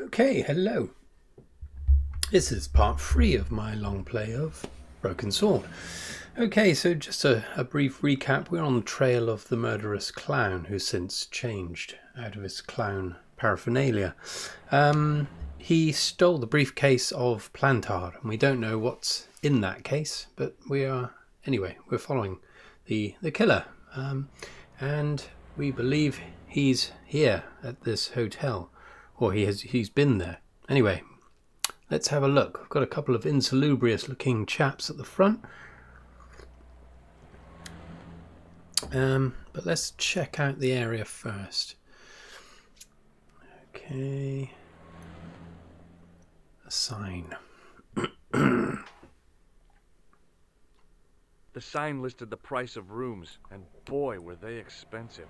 Okay, hello. This is part 3 of my long play of Broken Sword. Okay, so just a brief recap. We're on the trail of the murderous clown who's since changed out of his clown paraphernalia. He stole the briefcase of Plantard, and we don't know what's in that case, but we're following the killer. And we believe he's here at this hotel, or he's been there. Anyway, let's have a look. I've got a couple of insalubrious looking chaps at the front. But let's check out the area first. Okay. A sign. The sign listed the price of rooms, and boy, were they expensive.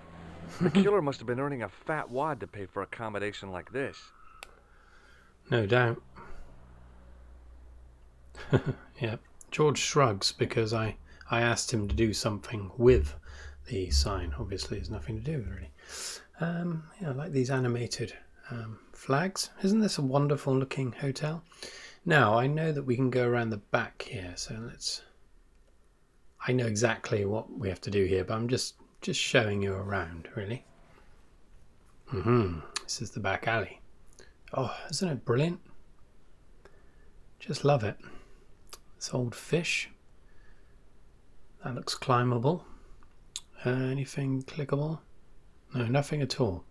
The killer must have been earning a fat wad to pay for accommodation like this. No doubt. Yeah. George shrugs because I asked him to do something with the sign. Obviously, there's nothing to do with it, really. Yeah, I like these animated flags. Isn't this a wonderful looking hotel? Now, I know that we can go around the back here, so let's... I know exactly what we have to do here, but I'm just showing you around, really. This is the back alley. Oh, isn't it brilliant? Just love it. This old fish. That looks climbable. Anything clickable? No, nothing at all.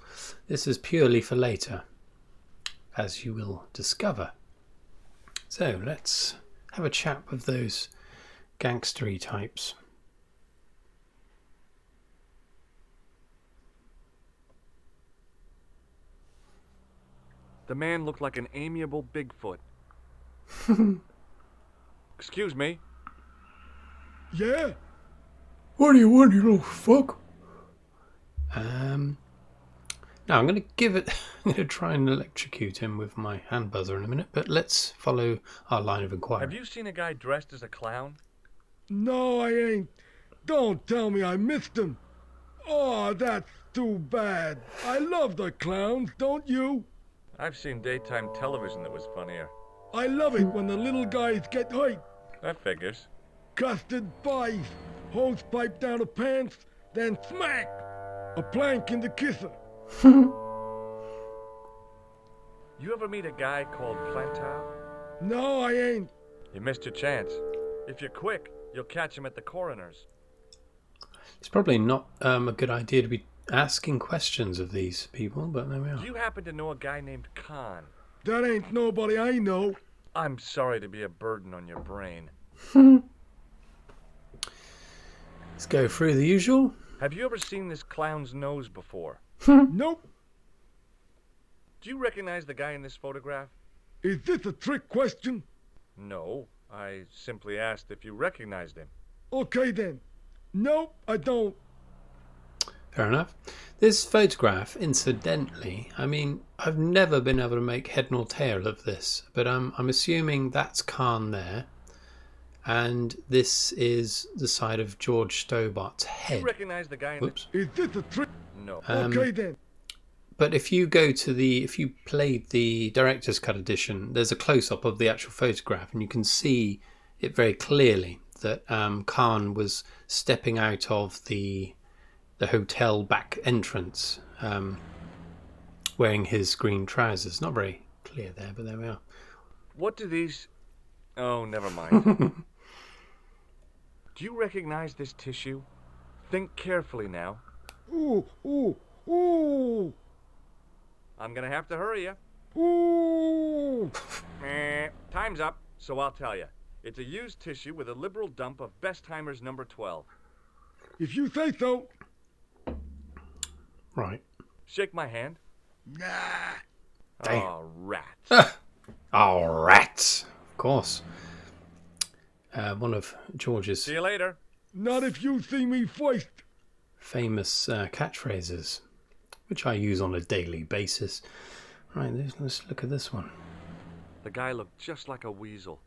This is purely for later, as you will discover. So let's have a chat with those gangstery types. The man looked like an amiable Bigfoot. Excuse me? Yeah? What do you want, you little fuck? Now I'm going to give it... I'm going to try and electrocute him with my hand buzzer in a minute, but let's follow our line of inquiry. Have you seen a guy dressed as a clown? No, I ain't. Don't tell me I missed him. Oh, that's too bad. I love the clowns, don't you? I've seen daytime television that was funnier. I love it when the little guys get hurt. That figures. Custard pies, hose pipe down the pants, then smack! A plank in the kisser. You ever meet a guy called Plantard? No, I ain't. You missed your chance. If you're quick, you'll catch him at the coroner's. It's probably not a good idea to be asking questions of these people, but there we are. Do you happen to know a guy named Khan? That ain't nobody I know. I'm sorry to be a burden on your brain. Let's go through the usual. Have you ever seen this clown's nose before? Nope. Do you recognize the guy in this photograph? Is this a trick question? No, I simply asked if you recognized him. Okay then. Nope, I don't. Fair enough. This photograph, incidentally, I mean, I've never been able to make head nor tail of this, but I'm assuming that's Khan there, and this is the side of George Stobart's head. You recognize the guy in Whoops. Is this a trick? No. Okay then. But if you played the director's cut edition, there's a close-up of the actual photograph, and you can see it very clearly that Khan was stepping out of the hotel back entrance, wearing his green trousers. Not very clear there, but there we are. What do these... Oh, never mind. Do you recognize this tissue? Think carefully now. Ooh, ooh, ooh, I'm gonna have to hurry you. ooh. Time's up, so I'll tell you. It's a used tissue with a liberal dump of Bestheimer's number 12. If you say so. Right. Shake my hand. Nah. Damn. Oh, rats. Oh, rats! Of course. One of George's See you later. Not if you see me first. famous catchphrases, which I use on a daily basis. Right, let's look at this one. The guy looked just like a weasel.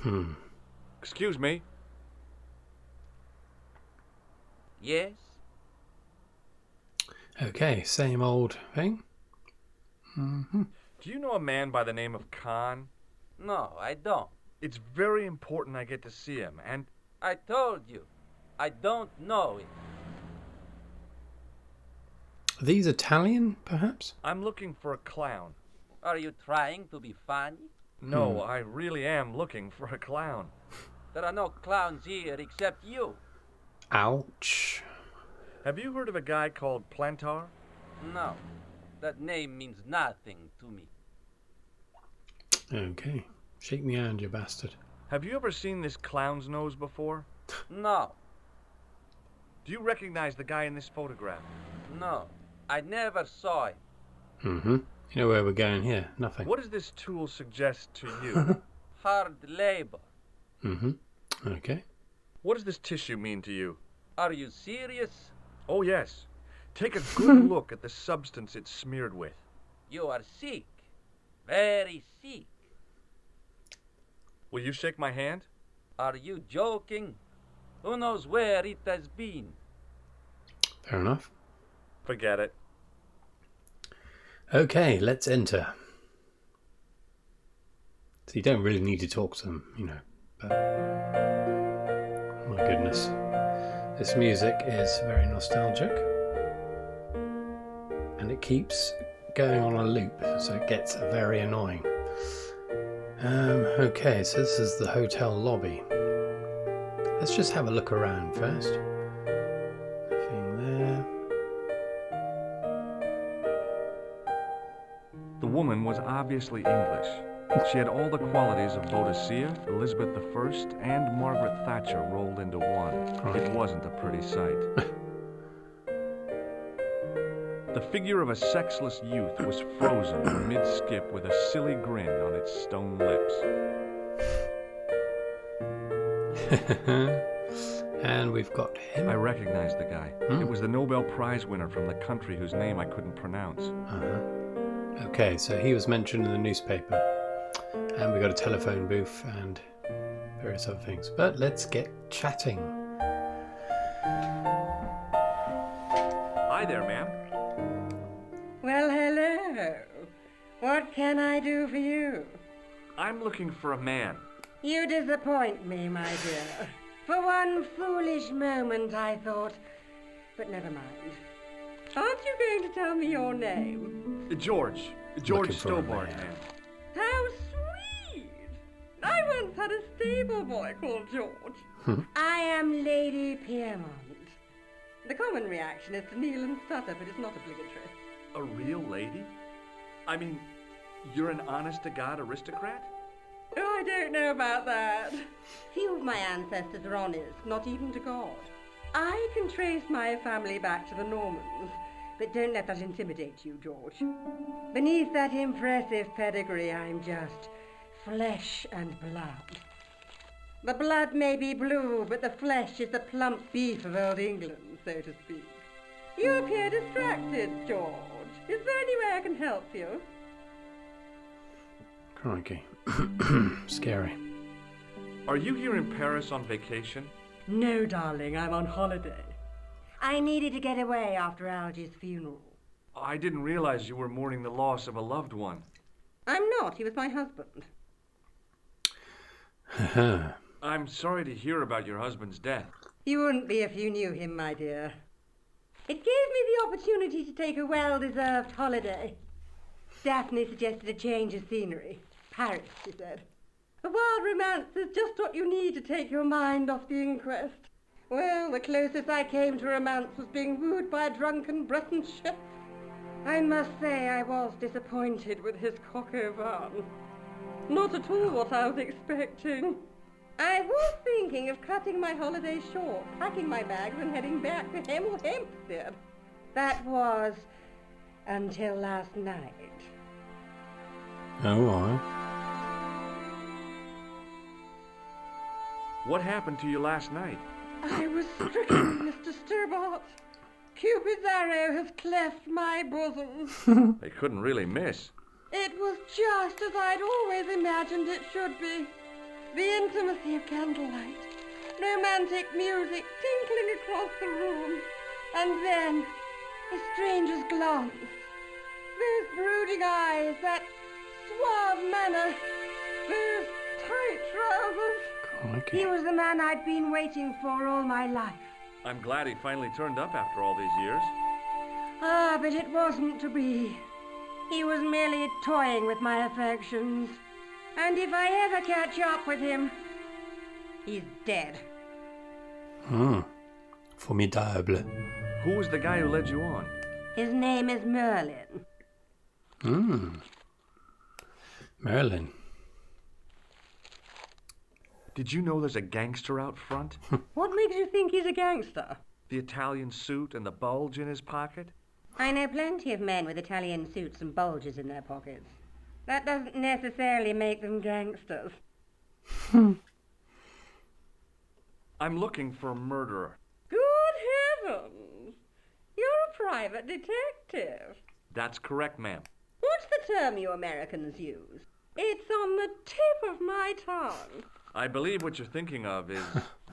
Hmm. Excuse me. Yes? Okay, same old thing. Do you know a man by the name of Khan? No, I don't. It's very important I get to see him, and I told you, I don't know it. Are these Italian, perhaps? I'm looking for a clown. Are you trying to be funny? No, I really am looking for a clown. There are no clowns here except you. Ouch. Have you heard of a guy called Plantard? No, that name means nothing to me. Okay. Shake me hand, you bastard. Have you ever seen this clown's nose before? No, Do you recognize the guy in this photograph? no, I never saw him. Mm-hmm. You know where we're going here? Nothing. What does this tool suggest to you? Hard labor. Mm-hmm. Okay. What does this tissue mean to you? Are you serious? Oh, yes. Take a good look at the substance it's smeared with. You are sick. Very sick. Will you shake my hand? Are you joking? Who knows where it has been? Fair enough. Forget it. Okay, let's enter. So you don't really need to talk to them, you know. But my goodness. This music is very nostalgic. And it keeps going on a loop, so it gets very annoying. Okay, so this is the hotel lobby. Let's just have a look around first. Nothing there. The woman was obviously English. She had all the qualities of Boadicea, Elizabeth I, and Margaret Thatcher rolled into one. It wasn't a pretty sight. The figure of a sexless youth was frozen mid-skip with a silly grin on its stone lips. And we've got him. I recognized the guy. It was the Nobel Prize winner from the country whose name I couldn't pronounce. Okay, so he was mentioned in the newspaper. And we got a telephone booth and various other things. But let's get chatting. Hi there, ma'am. Well, hello. What can I do for you? I'm looking for a man. You disappoint me, my dear. For one foolish moment I thought, but never mind. Aren't you going to tell me your name? George Looking for a Stobart, man. ma'am. How sweet! I once had a stable boy called George. I am Lady Piermont. The common reaction is to kneel and stutter, but it's not obligatory. A real lady? I mean, you're an honest-to-God aristocrat? Oh, I don't know about that. Few of my ancestors are honest, not even to God. I can trace my family back to the Normans, but don't let that intimidate you, George. Beneath that impressive pedigree, I'm just flesh and blood. The blood may be blue, but the flesh is the plump beef of old England, so to speak. You appear distracted, George. Is there any way I can help you? Crikey. Scary. Are you here in Paris on vacation? No, darling, I'm on holiday. I needed to get away after Algy's funeral. I didn't realize you were mourning the loss of a loved one. I'm not. He was my husband. I'm sorry to hear about your husband's death. You wouldn't be if you knew him, my dear. It gave me the opportunity to take a well-deserved holiday. Daphne suggested a change of scenery. Paris, she said. A wild romance is just what you need to take your mind off the inquest. Well, the closest I came to romance was being wooed by a drunken Breton chef. I must say I was disappointed with his coq au vin. Not at all what I was expecting. I was thinking of cutting my holiday short, packing my bags and heading back to Hempstead. That was until last night. Oh, well. What happened to you last night? I was stricken, Mr. Stobart. Cupid's arrow has cleft my bosom. They couldn't really miss. It was just as I'd always imagined it should be. The intimacy of candlelight, romantic music tinkling across the room, and then a stranger's glance. Those brooding eyes, that suave manner, those tight trousers. Crikey. He was the man I'd been waiting for all my life. I'm glad he finally turned up after all these years. Ah, but it wasn't to be. He was merely toying with my affections. And if I ever catch up with him, he's dead. Formidable. Who was the guy who led you on? His name is Merlin. Merlin. Did you know there's a gangster out front? What makes you think he's a gangster? The Italian suit and the bulge in his pocket? I know plenty of men with Italian suits and bulges in their pockets. That doesn't necessarily make them gangsters. I'm looking for a murderer. Good heavens! You're a private detective. That's correct, ma'am. What's the term you Americans use? It's on the tip of my tongue. I believe what you're thinking of is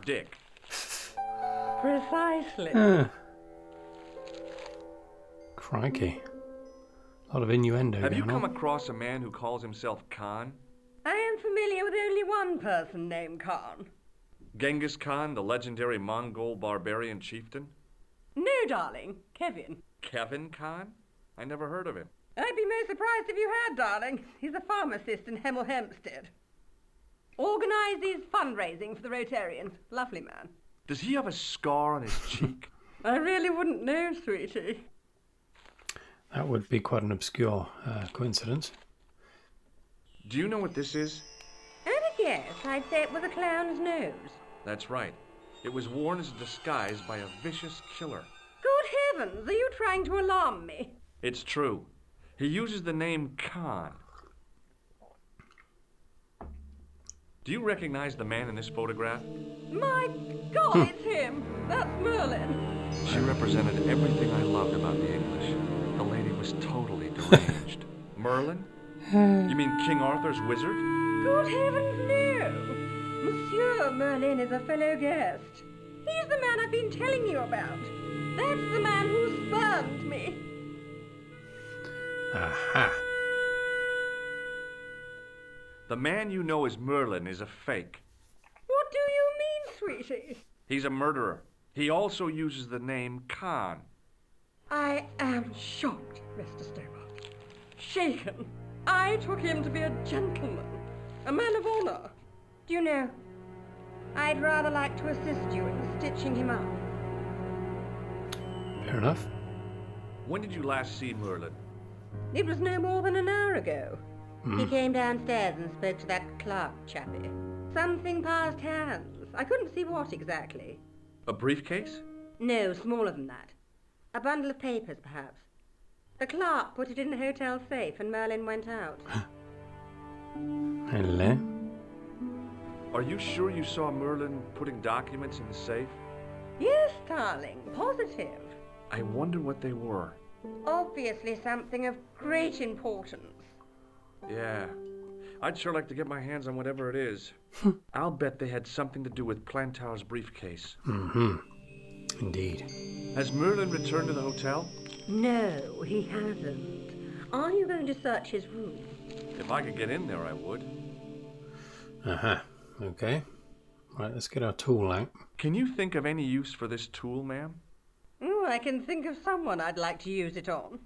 dick. Precisely. Crikey. A lot of innuendo Have you going come on. across a man who calls himself Khan? I am familiar with only one person named Khan. Genghis Khan, the legendary Mongol barbarian chieftain? No, darling. Kevin. Kevin Khan? I never heard of him. I'd be most surprised if you had, darling. He's a pharmacist in Hemel Hempstead. Organises fundraising for the Rotarians. Lovely man. Does he have a scar on his cheek? I really wouldn't know, sweetie. That would be quite an obscure coincidence. Do you know what this is? At a guess, I'd say it was a clown's nose. That's right. It was worn as a disguise by a vicious killer. Good heavens, are you trying to alarm me? It's true. He uses the name Khan. Do you recognize the man in this photograph? My God, it's him! That's Merlin. She represented everything I loved about the English. The lady was totally deranged. Merlin? You mean King Arthur's wizard? Good heavens, no! Monsieur Merlin is a fellow guest. He's the man I've been telling you about. That's the man who spurned me. Aha. The man you know as Merlin is a fake. What do you mean, sweetie? He's a murderer. He also uses the name Khan. I am shocked, Mr. Stobart. Shaken. I took him to be a gentleman, a man of honor. Do you know, I'd rather like to assist you in stitching him up. Fair enough. When did you last see Merlin? It was no more than an hour ago. He came downstairs and spoke to that clerk chappie. Something passed hands. I couldn't see what exactly. A briefcase? No, smaller than that. A bundle of papers, perhaps. The clerk put it in the hotel safe and Merlin went out. Hello. Are you sure you saw Merlin putting documents in the safe? Yes, darling, positive. I wonder what they were. Obviously something of great importance. Yeah. I'd sure like to get my hands on whatever it is. I'll bet they had something to do with Plantard's briefcase. Indeed. Has Merlin returned to the hotel? No, he hasn't. Are you going to search his room? If I could get in there, I would. Aha. Okay. Right, let's get our tool out. Can you think of any use for this tool, ma'am? Oh, I can think of someone I'd like to use it on.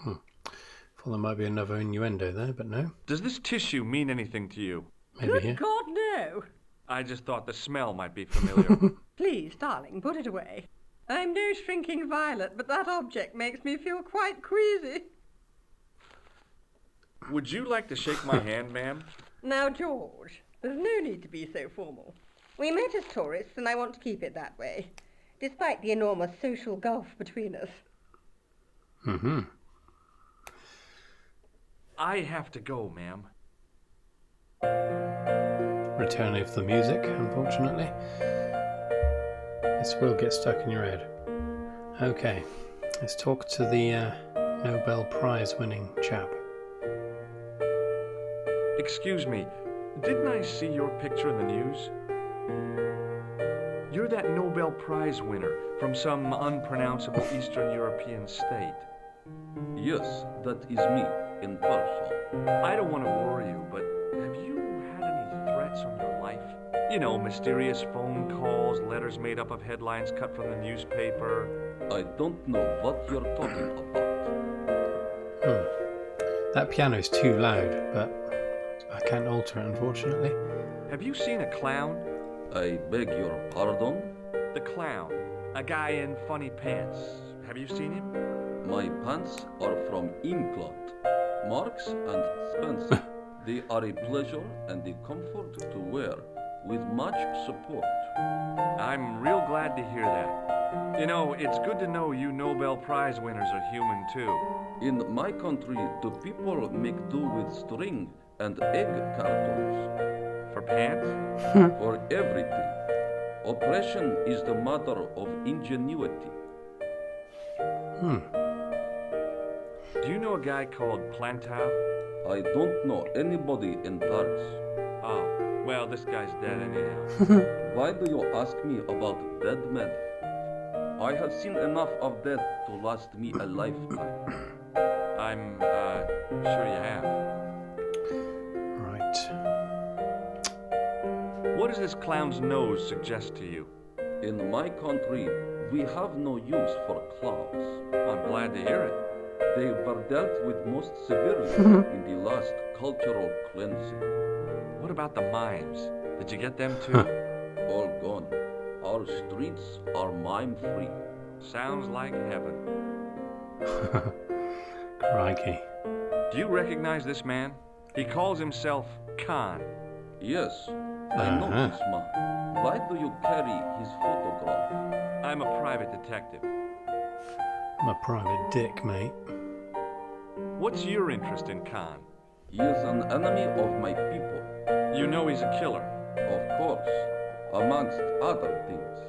Thought there might be another innuendo there, but no. Does this tissue mean anything to you? Maybe Good here. God, no. I just thought the smell might be familiar. Please, darling, put it away. I'm no shrinking violet, but that object makes me feel quite queasy. Would you like to shake my hand, ma'am? Now, George, there's no need to be so formal. We met as tourists, and I want to keep it that way, despite the enormous social gulf between us. I have to go, ma'am. Return of the music, unfortunately. This will get stuck in your head. Okay, let's talk to the Nobel Prize winning chap. Excuse me, didn't I see your picture in the news? You're that Nobel Prize winner from some unpronounceable Eastern European state. Yes, that is me, in person. I don't want to worry you, but have you had any threats on your life? You know, mysterious phone calls, letters made up of headlines cut from the newspaper. I don't know what you're talking about. That piano's too loud, but I can't alter it, unfortunately. Have you seen a clown? I beg your pardon? The clown. A guy in funny pants. Have you seen him? My pants are from England. Marks and Spencer. They are a pleasure and a comfort to wear, with much support. I'm real glad to hear that. You know, it's good to know you Nobel Prize winners are human too. In my country, the people make do with string and egg cartons. For pants? For everything. Oppression is the mother of ingenuity. Do you know a guy called Plantard? I don't know anybody in Paris. Oh, well, this guy's dead anyhow. Why do you ask me about dead men? I have seen enough of death to last me a lifetime. I'm, sure you have. Right. What does this clown's nose suggest to you? In my country, we have no use for clowns. I'm glad to hear it. They were dealt with most severely in the last cultural cleansing. What about the mimes? Did you get them too? All gone. Our streets are mime-free. Sounds like heaven. Crikey. Do you recognize this man? He calls himself Khan. Yes, I know this man. Why do you carry his photograph? I'm a private detective. I'm a private dick, mate. What's your interest in Khan? He is an enemy of my people. You know he's a killer. Of course, amongst other things.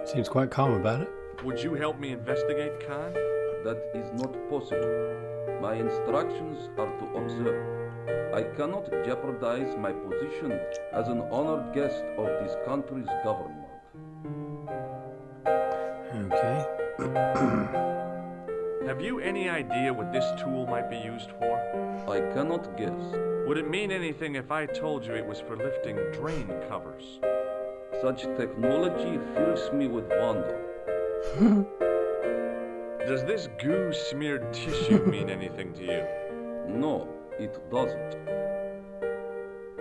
Seems quite calm about it. Would you help me investigate Khan? That is not possible. My instructions are to observe. I cannot jeopardize my position as an honored guest of this country's government. Okay. Have you any idea what this tool might be used for? I cannot guess. Would it mean anything if I told you it was for lifting drain covers? Such technology fills me with wonder. Does this goo-smeared tissue mean anything to you? No, it doesn't.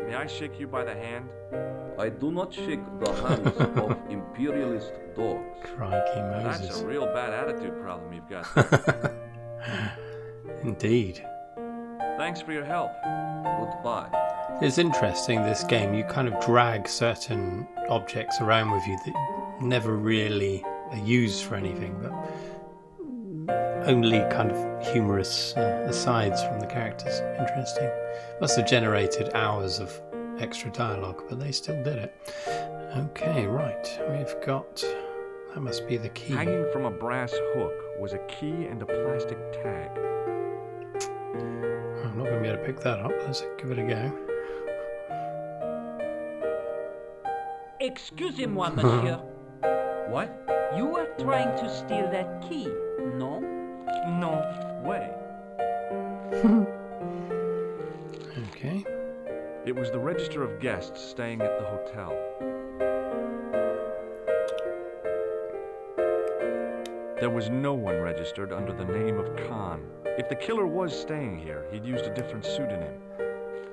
May I shake you by the hand? I do not shake the hands of imperialist dogs. Crikey That's Moses. a real bad attitude problem you've got. Indeed. Thanks for your help. Goodbye. It's interesting, this game. You kind of drag certain objects around with you that never really are used for anything, but only kind of humorous asides from the characters. Interesting. Must have generated hours of extra dialogue, but they still did it. Okay, right. We've got... That must be the key. Hanging from a brass hook was a key and a plastic tag. I'm not going to be able to pick that up. Let's give it a go. Excusez-moi, monsieur. What? You are trying to steal that key, no? No way. Okay. It was the register of guests staying at the hotel. There was no one registered under the name of Khan. If the killer was staying here, he'd used a different pseudonym.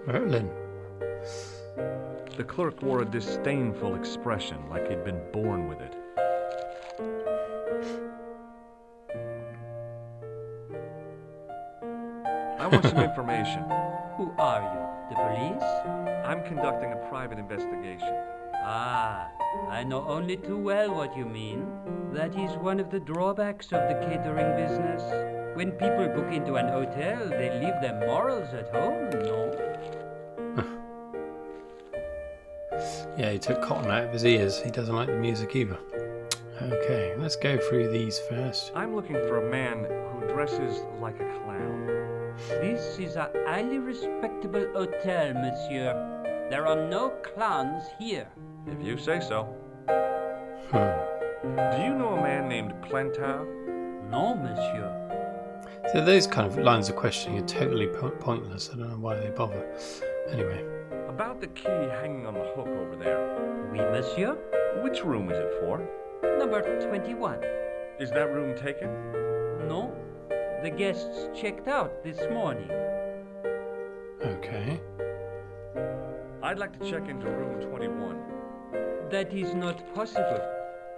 Merlin. The clerk wore a disdainful expression, like he'd been born with it. I want some information. Who are you? The police? I'm conducting a private investigation. Ah, I know only too well what you mean. That is one of the drawbacks of the catering business. When people book into an hotel, they leave their morals at home, no? Yeah, he took cotton out of his ears. He doesn't like the music either. Okay, let's go through these first. I'm looking for a man who dresses like a clown. This is a highly respectable hotel, monsieur. There are no clowns here. If you say so. Hmm. Do you know a man named Plantard? No, monsieur. So those kind of lines of questioning are totally pointless. I don't know why they bother. Anyway. About the key hanging on the hook over there. Oui, monsieur. Which room is it for? Number 21. Is that room taken? No. The guests checked out this morning. Okay. I'd like to check into room 21. That is not possible.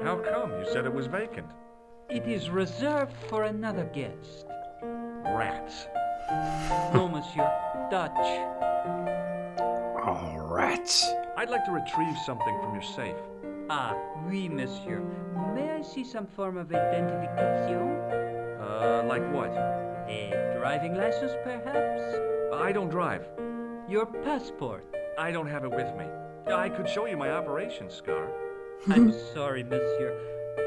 How come? You said it was vacant. It is reserved for another guest. Rats. No, monsieur. Dutch. Oh, rats. I'd like to retrieve something from your safe. Ah, oui, monsieur. May I see some form of identification? Like what? A driving license, perhaps? I don't drive. Your passport? I don't have it with me. I could show you my operation scar. I'm sorry, monsieur.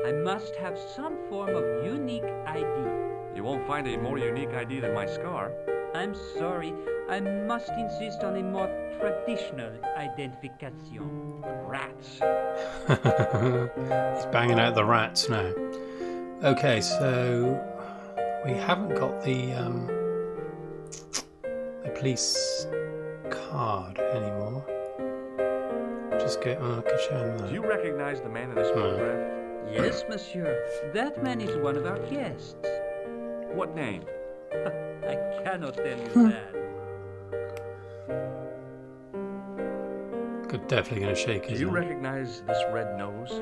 I must have some form of unique ID. You won't find a more unique ID than my scar. I'm sorry. I must insist on a more traditional identification. Rats. He's banging out the rats now. Okay, so we haven't got the police card anymore. Just go. Oh, I could show him that. Do you recognize the man in this photograph? Yes, monsieur. That man is one of our guests. What name? I cannot tell you that. Definitely going to shake Do his you hand. recognize this red nose?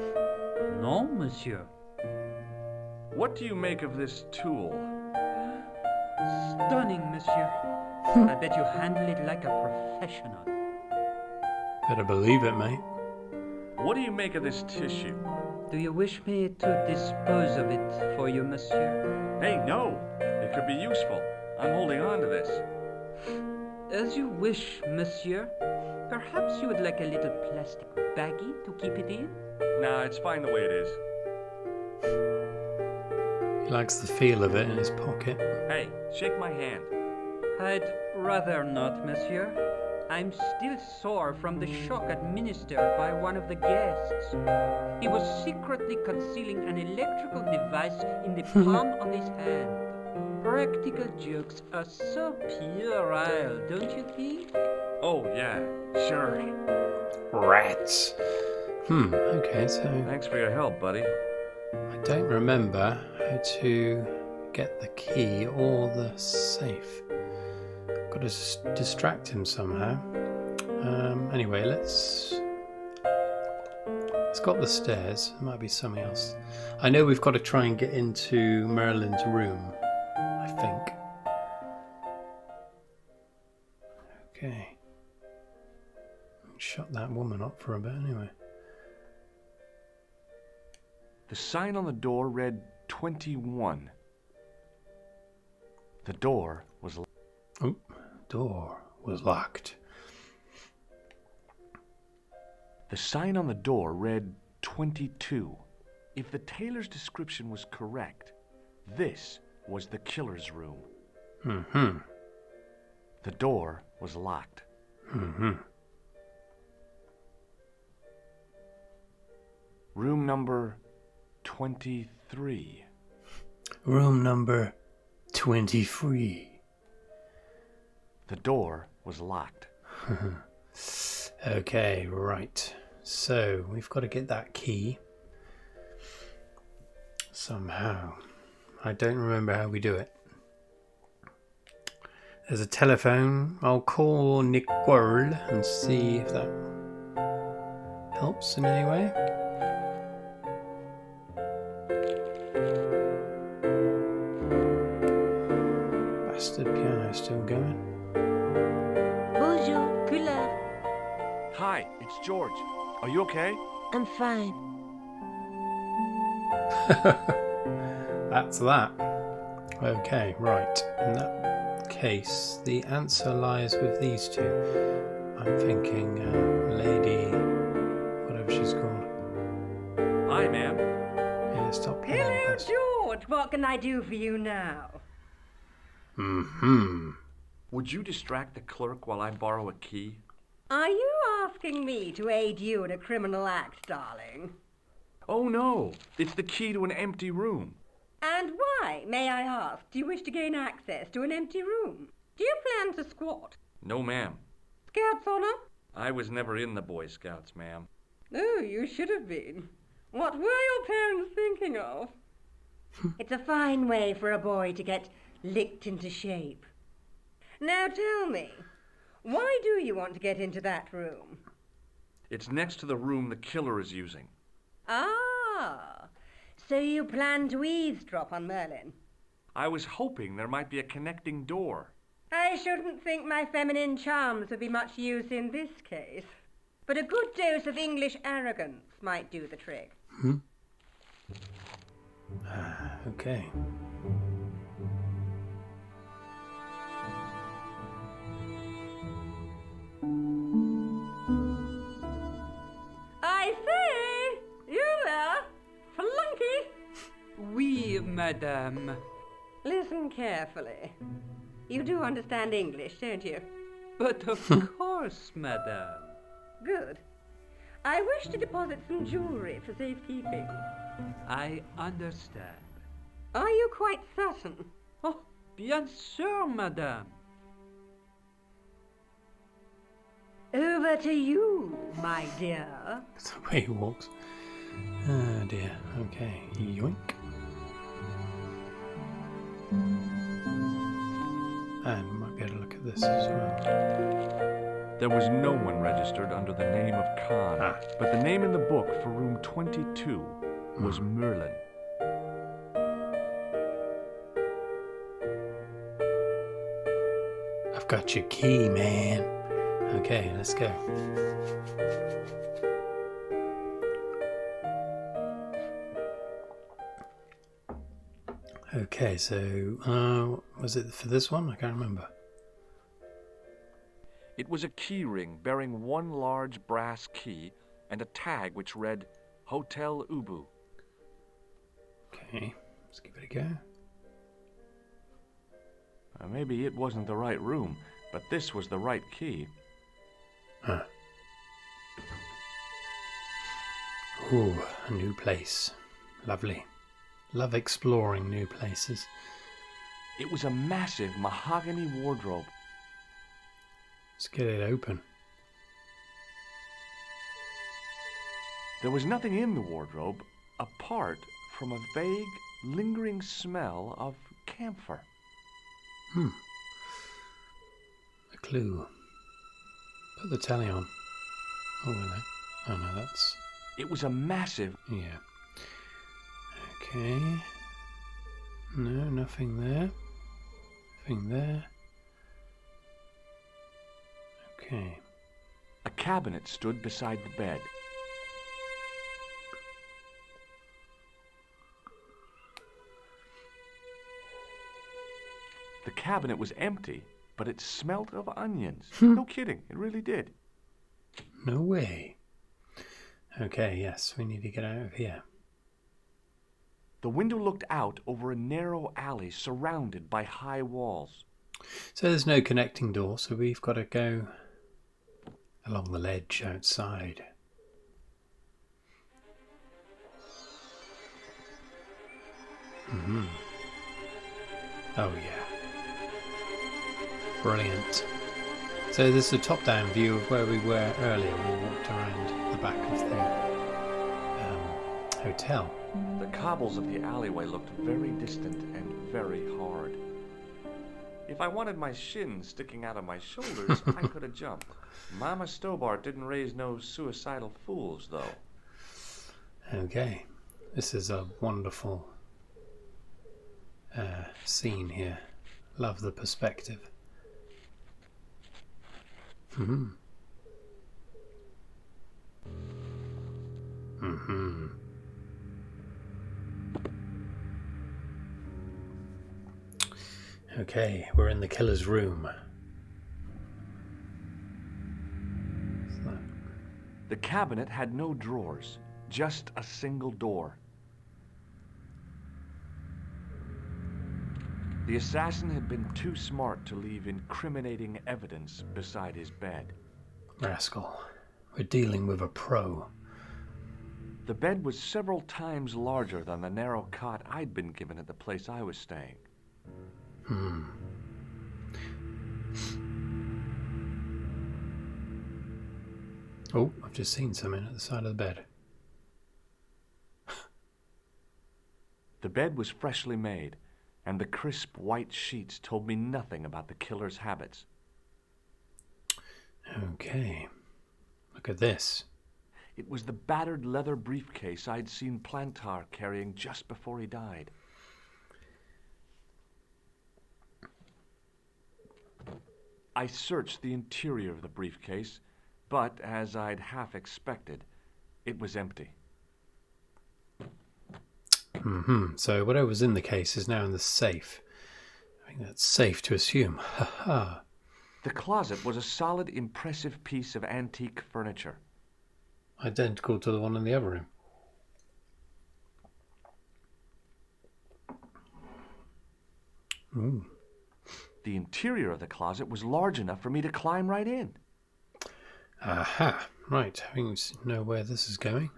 No, monsieur. What do you make of this tool? Stunning, monsieur. I bet you handle it like a professional. Better believe it, mate. What do you make of this tissue? Do you wish me to dispose of it for you, monsieur? Hey, no! It could be useful. I'm holding on to this. As you wish, monsieur. Perhaps you would like a little plastic baggie to keep it in? Nah, it's fine the way it is. He likes the feel of it in his pocket. Hey, shake my hand. I'd rather not, monsieur. I'm still sore from the shock administered by one of the guests. He was secretly concealing an electrical device in the palm of his hand. Practical jokes are so puerile, don't you think? Oh, yeah, sure. Rats. Okay, so Thanks for your help, buddy. I don't remember how to get the key or the safe. Got to distract him somehow. Anyway, let's go up the stairs. There might be something else. I know we've got to try and get into Merlin's room, I think. Okay. Shut that woman up for a bit anyway. The sign on the door read 21. The door was locked. Oh, door was locked. The sign on the door read 22. If the tailor's description was correct, this was the killer's room. Mm-hmm. The door was locked. Mm-hmm. Room number 23. Room number 23. The door was locked. Okay, right. So we've got to get that key somehow. I don't remember how we do it. There's a telephone. I'll call Nicole and see if that helps in any way. Bastard piano still going. Bonjour, couleur. Hi, it's George. Are you okay? I'm fine. That's that. Okay, right. In that case, the answer lies with these two. I'm thinking Lady... whatever she's called. Hi, ma'am. Yeah, stop playing. Hello, Bess. George. What can I do for you now? Mm-hmm. Would you distract the clerk while I borrow a key? Are you asking me to aid you in a criminal act, darling? Oh, no. It's the key to an empty room. And Why, may I ask, do you wish to gain access to an empty room? Do you plan to squat? No, ma'am. Scouts honor? I was never in the Boy Scouts, ma'am. Oh, you should have been. What were your parents thinking of? It's a fine way for a boy to get licked into shape. Now tell me, why do you want to get into that room? It's next to the room the killer is using. Ah, so you plan to eavesdrop on Merlin? I was hoping there might be a connecting door. I shouldn't think my feminine charms would be much use in this case. But a good dose of English arrogance might do the trick. Okay. I say! You there? Flunky! Oui, madame. Listen carefully. You do understand English, don't you? But of course, madame. Good. I wish to deposit some jewelry for safekeeping. I understand. Are you quite certain? Oh, bien sûr, madame. Over to you, my dear. That's the way he walks. Oh dear. Okay. Yoink. And we might be able to look at this as well. There was no one registered under the name of Khan, but the name in the book for room 22 was Merlin. I've got your key, man. Okay, let's go. Okay, so was it for this one? I can't remember. It was a key ring bearing one large brass key and a tag which read Hotel Ubu. Okay, let's give it a go. Maybe it wasn't the right room, but this was the right key. Huh. Ooh, a new place. Lovely. Love exploring new places. It was a massive mahogany wardrobe. Let's get it open. There was nothing in the wardrobe apart from a vague, lingering smell of camphor. A clue. Put the telly on. Oh, will it? Oh no, that's... It was a massive... yeah. Okay. No, nothing there. Nothing there. Okay. A cabinet stood beside the bed. The cabinet was empty, but it smelt of onions. No kidding, it really did. No way. Okay, yes, we need to get out of here. The window looked out over a narrow alley surrounded by high walls. So there's no connecting door, so we've got to go along the ledge outside. Oh yeah. Brilliant. So this is a top-down view of where we were earlier. We walked around the back of the hotel. The cobbles of the alleyway looked very distant and very hard. If I wanted my shins sticking out of my shoulders, I could have jumped. Mama Stobart didn't raise no suicidal fools, though. Okay, this is a wonderful scene here. Love the perspective. Okay, we're in the killer's room. What's that? The cabinet had no drawers, just a single door. The assassin had been too smart to leave incriminating evidence beside his bed. Rascal. We're dealing with a pro. The bed was several times larger than the narrow cot I'd been given at the place I was staying. Oh, I've just seen something at the side of the bed. The bed was freshly made, and the crisp white sheets told me nothing about the killer's habits. Okay. Look at this. It was the battered leather briefcase I'd seen Plantard carrying just before he died. I searched the interior of the briefcase, but as I'd half expected, it was empty. So whatever was in the case is now in the safe. I think that's safe to assume. Ha. The closet was a solid, impressive piece of antique furniture. Identical to the one in the other room. Ooh. The interior of the closet was large enough for me to climb right in. Aha. Right, I think we know where this is going.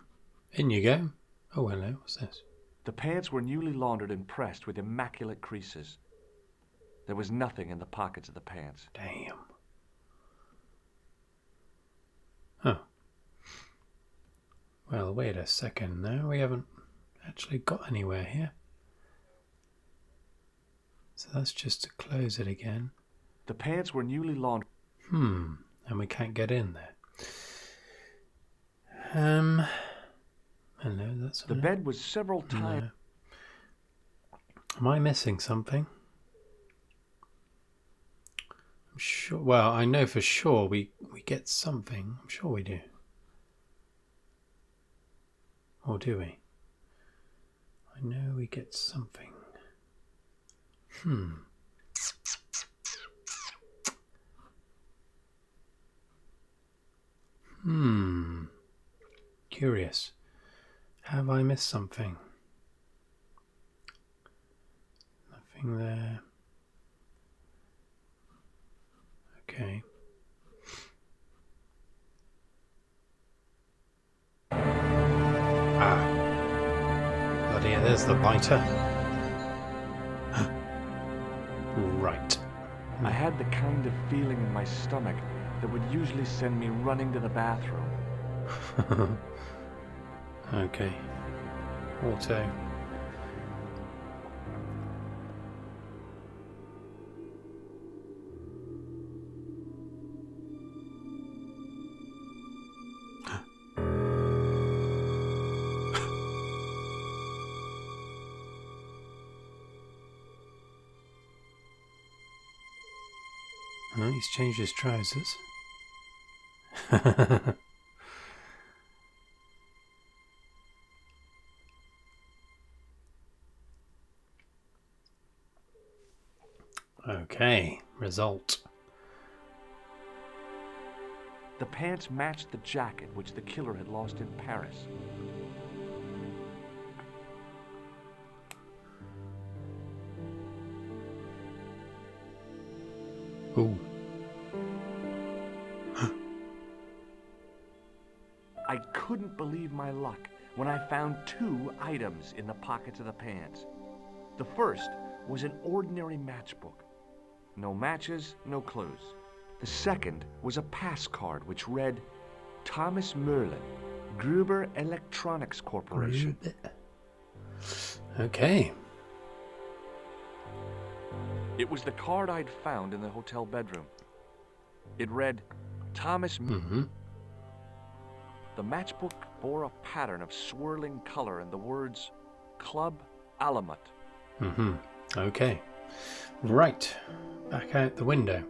In you go. Oh, hello. What's this? The pants were newly laundered and pressed with immaculate creases. There was nothing in the pockets of the pants. Damn. Oh. Well, wait a second now. We haven't actually got anywhere here. So that's just to close it again. The pants were newly laundered. And we can't get in there. Hello, that's The bed was several times. No. Am I missing something? I'm sure. Well, I know for sure we get something. I'm sure we do. Or do we? I know we get something. Curious. Have I missed something? Nothing there. Okay. Bloody hell, there's the biter. Right. I had the kind of feeling in my stomach that would usually send me running to the bathroom. Okay. Auto. Oh, he's changed his trousers. Okay, result. The pants matched the jacket which the killer had lost in Paris. Ooh. I couldn't believe my luck when I found two items in the pockets of the pants. The first was an ordinary matchbook. No matches, no clues. The second was a pass card which read, Thomas Merlin, Gruber Electronics Corporation. Okay. It was the card I'd found in the hotel bedroom. It read, Thomas Merlin. The matchbook bore a pattern of swirling color and the words, Club Alamut. Okay. Right. Back out the window.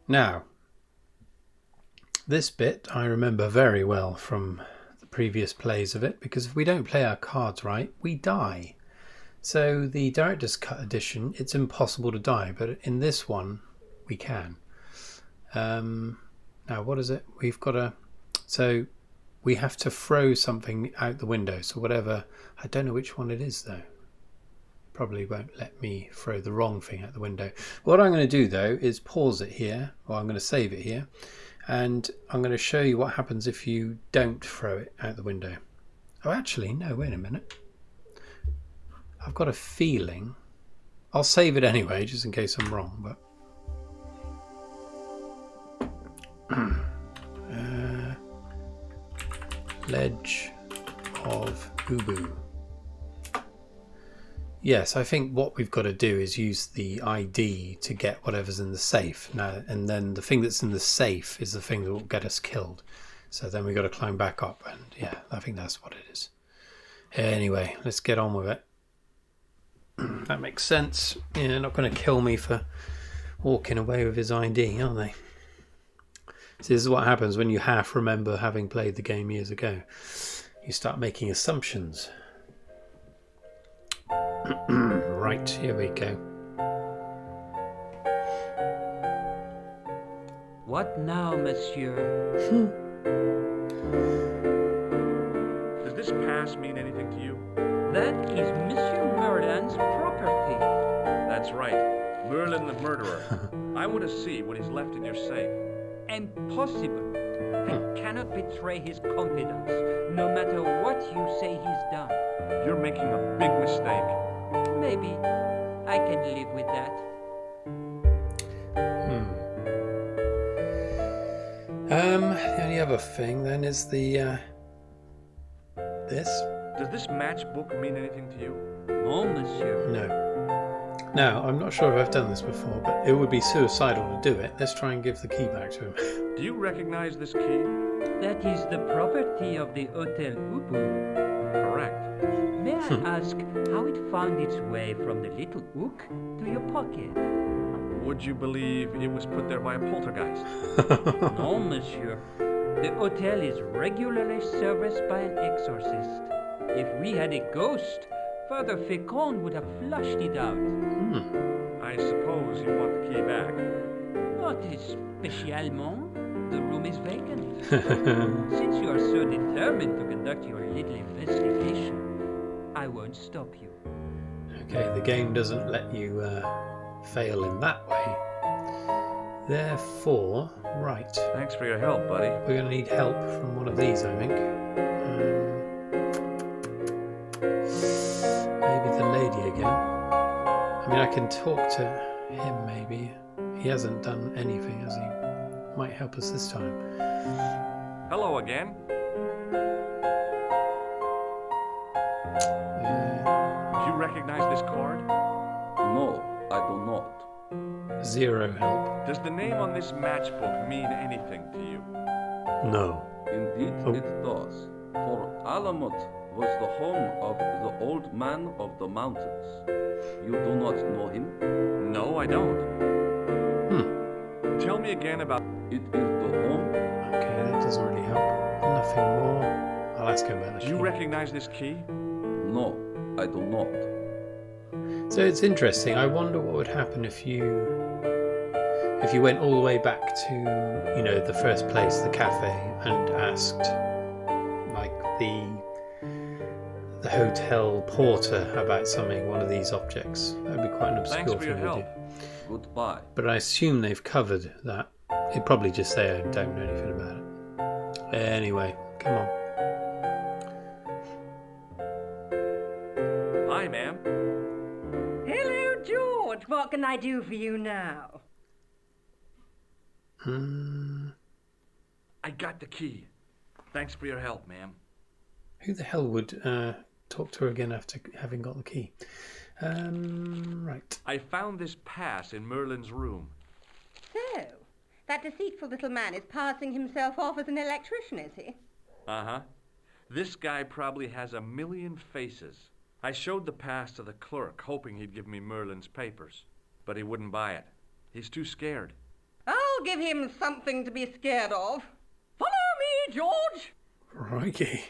Now, this bit I remember very well from the previous plays of it, because if we don't play our cards right, we die. So the director's cut edition, it's impossible to die, but in this one, we can. Now, what is it? We've got to... So we have to throw something out the window. So whatever... I don't know which one it is, though. Probably won't let me throw the wrong thing out the window. What I'm going to do, though, is pause it here, or I'm going to save it here, and I'm going to show you what happens if you don't throw it out the window. Oh, actually, no, wait a minute. I've got a feeling. I'll save it anyway, just in case I'm wrong, but... Ledge of Ubu. Yes, I think what we've got to do is use the ID to get whatever's in the safe. Now, and then the thing that's in the safe is the thing that will get us killed. So then we've got to climb back up, and yeah, I think that's what it is. Anyway, let's get on with it. That makes sense. Yeah, they're not going to kill me for walking away with his ID, are they? So this is what happens when you half remember having played the game years ago. You start making assumptions. Right, here we go. What now, monsieur? Does this pass mean anything to you? That is Monsieur Merlin's property. That's right. Merlin the murderer. I want to see what he's left in your safe. Impossible. I cannot betray his confidence, no matter what you say he's done. You're making a big mistake. Maybe. I can live with that. The only other thing then is the this. Does this matchbook mean anything to you? No, monsieur. No. Now, I'm not sure if I've done this before, but it would be suicidal to do it. Let's try and give the key back to him. Do you recognize this key? That is the property of the Hotel Ubu. Correct. May I ask how it found its way from the little hook to your pocket? Would you believe it was put there by a poltergeist? No, monsieur. The hotel is regularly serviced by an exorcist. If we had a ghost, Father Fécond would have flushed it out. I suppose you want the key back. Not spécialement. The room is vacant. Since you are so determined to conduct your little investigation, I won't stop you. Okay, the game doesn't let you fail in that way. Therefore, right, Thanks for your help, buddy. we're going to need help from one of these, I think. Maybe the lady again. I mean, I can talk to him, maybe. He hasn't done anything, has he? Might help us this time. Hello again. Do you recognize this card? No, I do not. Zero help. Does the name on this matchbook mean anything to you? No. Indeed, Oh. it does. For Alamut was the home of the old man of the mountains. You do not know him? No, I don't. Tell me again about... It is the home. Okay, that doesn't really help. Nothing more. I'll ask him about the Do you key. recognize this key? No, I do not. So it's interesting. I wonder what would happen if you went all the way back to, you know, the first place, the cafe, and asked like the hotel porter about something, one of these objects. That would be quite an obscure Thanks for your thing to do. help. Goodbye. But I assume they've covered that. It'd probably just say I don't know anything about it. Anyway, come on. Hi, ma'am. Hello, George. What can I do for you now? I got the key. Thanks for your help, ma'am. Who the hell would talk to her again after having got the key? Right. I found this pass in Merlin's room. So, that deceitful little man is passing himself off as an electrician, is he? Uh-huh. This guy probably has a million faces. I showed the pass to the clerk, hoping he'd give me Merlin's papers. But he wouldn't buy it. He's too scared. I'll give him something to be scared of. Follow me, George! Crikey.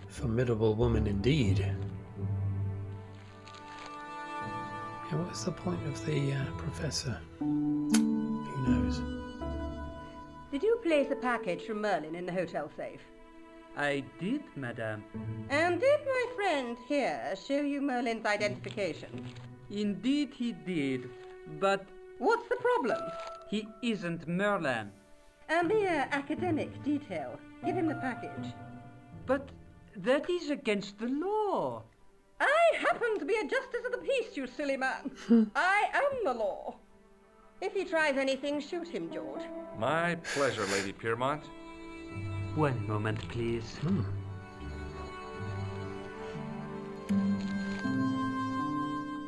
Formidable woman indeed. Yeah, what is the point of the professor? Who knows? Did you place a package from Merlin in the hotel safe? I did, madame. And did my friend here show you Merlin's identification? Indeed he did, but What's the problem? he isn't Merlin. A mere academic detail. Give him the package. But That is against the law. I happen to be a justice of the peace, you silly man. I am the law. If he tries anything, shoot him, George. My pleasure, Lady Piermont. One moment, please.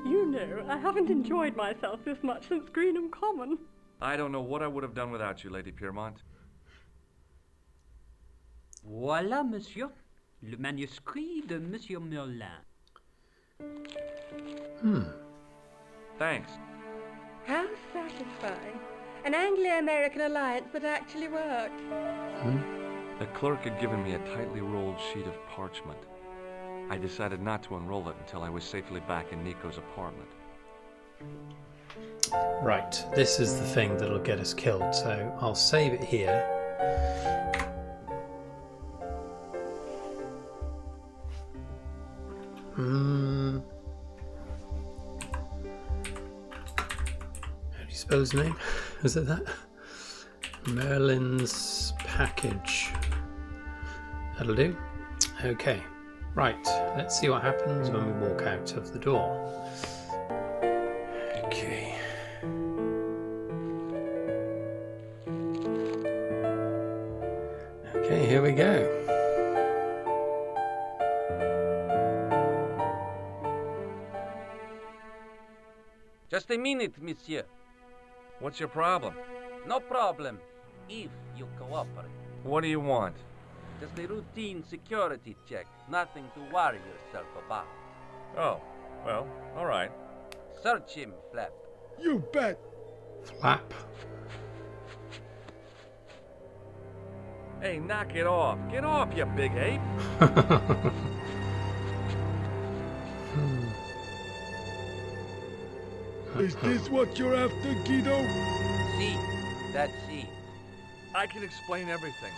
You know, I haven't enjoyed myself this much since Greenham Common. I don't know what I would have done without you, Lady Piermont. Voilà, monsieur. Le manuscrit de Monsieur Merlin. Thanks. How satisfying. An Anglo-American alliance that actually worked. The clerk had given me a tightly rolled sheet of parchment. I decided not to unroll it until I was safely back in Nico's apartment. Right, this is the thing that'll get us killed, so I'll save it here. How do you spell his name? Is it that? Merlin's package. That'll do. Okay. Right, let's see what happens when we walk out of the door. Okay. Okay, here we go. Just a minute, monsieur. What's your problem? No problem, if you cooperate. What do you want? Just a routine security check. Nothing to worry yourself about. Oh, well, all right. Search him, Flap. You bet. Flap. Hey, knock it off. Get off, you big ape. Is this what you're after, Guido? See, that's it. I can explain everything.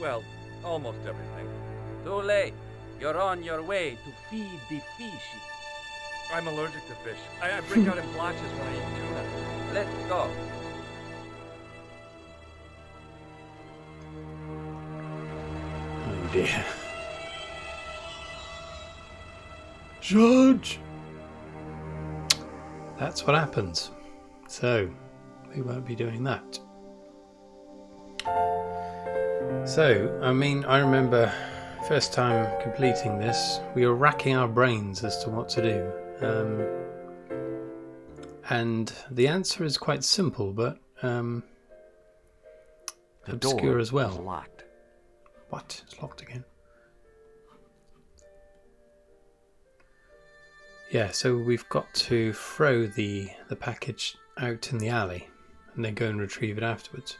Well, almost everything. Too late. You're on your way to feed the fishes. I'm allergic to fish. I break out in blotches when I eat tuna. Let's go. Oh dear. Judge! That's what happens. So, we won't be doing that. So, I mean, I remember first time completing this, we were racking our brains as to what to do. And the answer is quite simple, but obscure as well. Is locked. What? It's locked again. Yeah, so we've got to throw the package out in the alley and then go and retrieve it afterwards.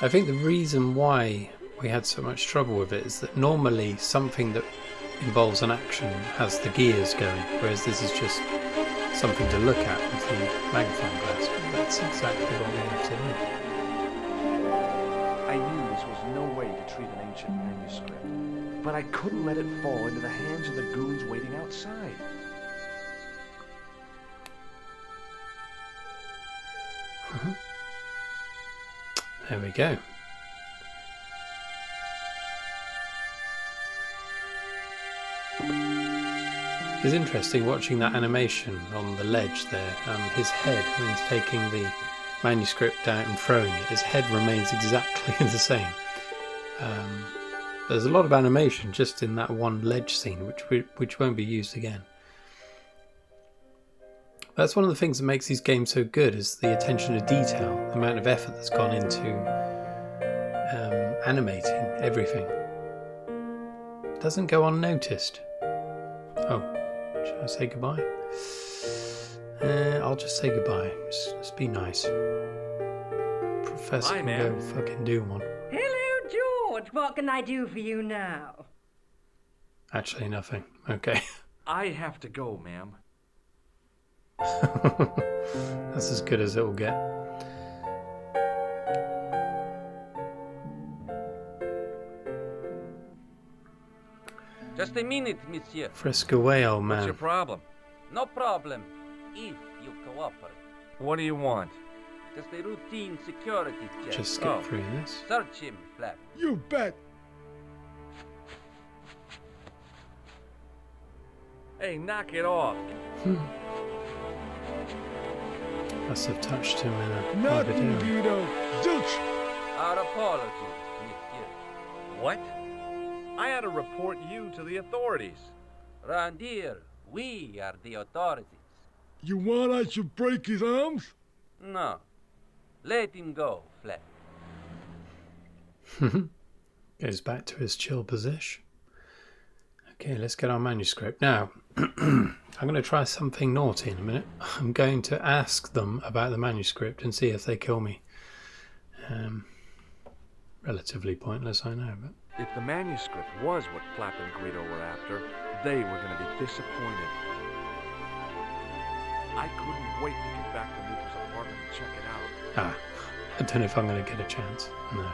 I think the reason why we had so much trouble with it is that normally something that involves an action has the gears going, whereas this is just something to look at with the magnifying glass. That's exactly what we have to do. I knew this was no way to treat an ancient manuscript, but I couldn't let it fall into the hands of the goons waiting outside. There we go. It's interesting watching that animation on the ledge there. His head, when he's taking the manuscript out and throwing it, his head remains exactly the same. There's a lot of animation just in that one ledge scene, which won't be used again. That's one of the things that makes these games so good, is the attention to detail, the amount of effort that's gone into animating everything. It doesn't go unnoticed. Oh, should I say goodbye? I'll just say goodbye. Just be nice. Professor Bye, can man. go fucking do one. Hello, George. What can I do for you now? Actually, nothing. Okay. I have to go, ma'am. That's as good as it will get. Just a minute, monsieur. Frisk away, old What's your man. problem? No problem, if you cooperate. What do you want? Just a routine security check. Just skip through this. Search him, Flap. You bet. Hey, knock it off. Must have touched him in a private Nothing, area. Guido. Zilch. Our apologies, monsieur. What? I had to report you to the authorities. Round here, we are the authorities. You want I should break his arms? No. Let him go, Flap. Goes back to his chill position. Okay, let's get our manuscript. Now, I'm going to try something naughty in a minute. I'm going to ask them about the manuscript and see if they kill me. Relatively pointless, I know, but... If the manuscript was what Flap and Guido were after, they were going to be disappointed. I couldn't wait to get back to Nico's apartment and check it out. Ah, I don't know if I'm going to get a chance. No.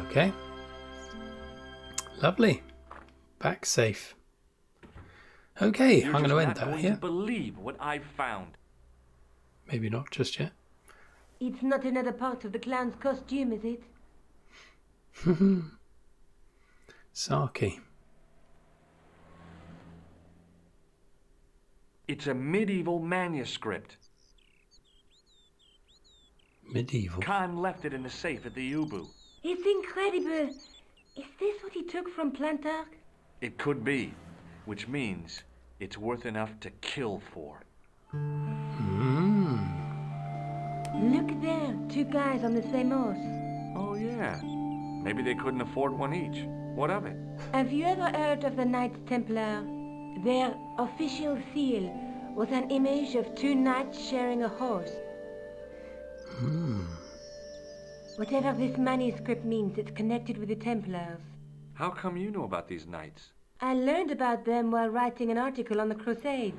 Okay. Lovely. Back safe. Okay, You're I'm going to just end not that going here. to believe what I've found. Maybe not just yet. It's not another part of the clown's costume, is it? Saki. It's a medieval manuscript. Medieval. Khan left it in the safe at the Ubu. It's incredible. Is this what he took from Plantard? It could be, which means it's worth enough to kill for. Look there, two guys on the same horse. Oh yeah, maybe they couldn't afford one each. What of it? Have you ever heard of the Knights Templar? Their official seal was an image of two knights sharing a horse. Whatever this manuscript means, it's connected with the Templars. How come you know about these knights? I learned about them while writing an article on the Crusades.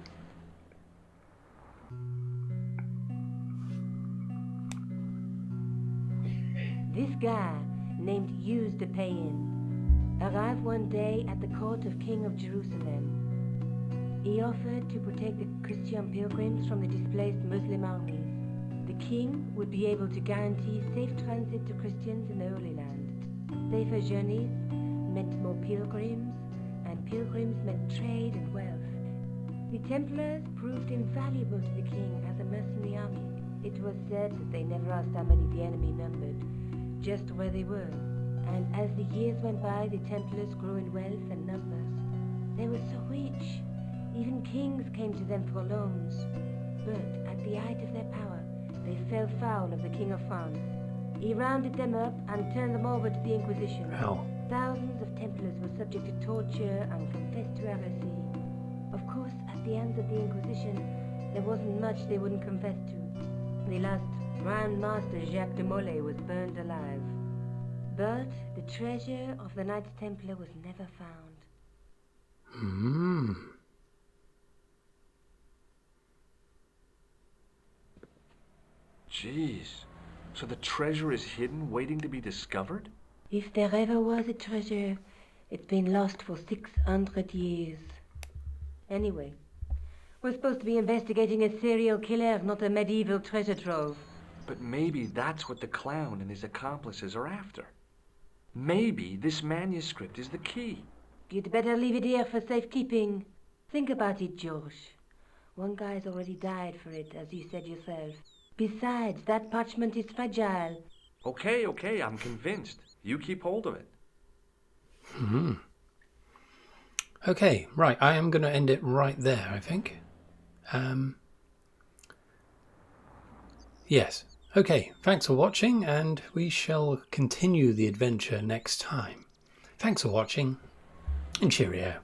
This guy, named Hughes de Payen, arrived one day at the court of King of Jerusalem. He offered to protect the Christian pilgrims from the displaced Muslim armies. The king would be able to guarantee safe transit to Christians in the Holy Land. Safer journeys meant more pilgrims, and pilgrims meant trade and wealth. The Templars proved invaluable to the king as a mercenary army. It was said that they never asked how many the enemy numbered, just where they were. And as the years went by, the Templars grew in wealth and numbers. They were so rich, even kings came to them for loans. But at the height of their power, they fell foul of the King of France. He rounded them up and turned them over to the Inquisition. Hell. Thousands of Templars were subject to torture and confessed to heresy. Of course, at the hands of the Inquisition, there wasn't much they wouldn't confess to. The last Grand Master Jacques de Molay was burned alive. But the treasure of the Knights Templar was never found. Jeez. So the treasure is hidden, waiting to be discovered? If there ever was a treasure, it's been lost for 600 years. Anyway, we're supposed to be investigating a serial killer, not a medieval treasure trove. But maybe that's what the clown and his accomplices are after. Maybe this manuscript is the key. You'd better leave it here for safekeeping. Think about it, Josh. One guy's already died for it, as you said yourself. Besides, that parchment is fragile. Okay, I'm convinced. You keep hold of it. Okay, right, I am going to end it right there, I think. Yes. Okay, thanks for watching, and we shall continue the adventure next time. Thanks for watching, and cheerio.